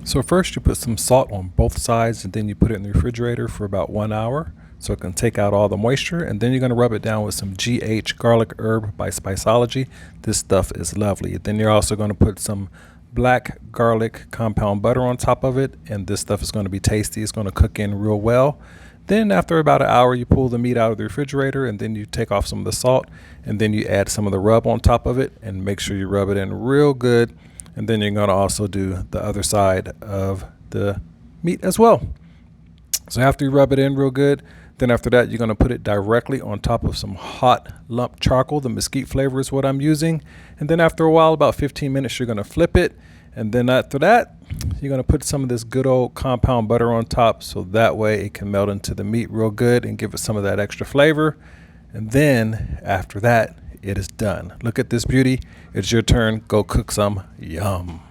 So first you put some salt on both sides and then you put it in the refrigerator for about 1 hour so it can take out all the moisture, and then you're going to rub it down with some GH garlic herb by Spiceology. This stuff is lovely. Then you're also going to put some black garlic compound butter on top of it, and this stuff is going to be tasty. It's going to cook in real well. Then after about an hour you pull the meat out of the refrigerator, and then you take off some of the salt, and then you add some of the rub on top of it, and make sure you rub it in real good. And then you're going to also do the other side of the meat as well. So after you rub it in real good, then after that you're going to put it directly on top of some hot lump charcoal. The mesquite flavor is what I'm using. And then after a while, about 15 minutes, you're going to flip it. And then after that, you're going to put some of this good old compound butter on top, so that way it can melt into the meat real good and give it some of that extra flavor. And then after that, it is done. Look at this beauty. It's your turn. Go cook some. Yum.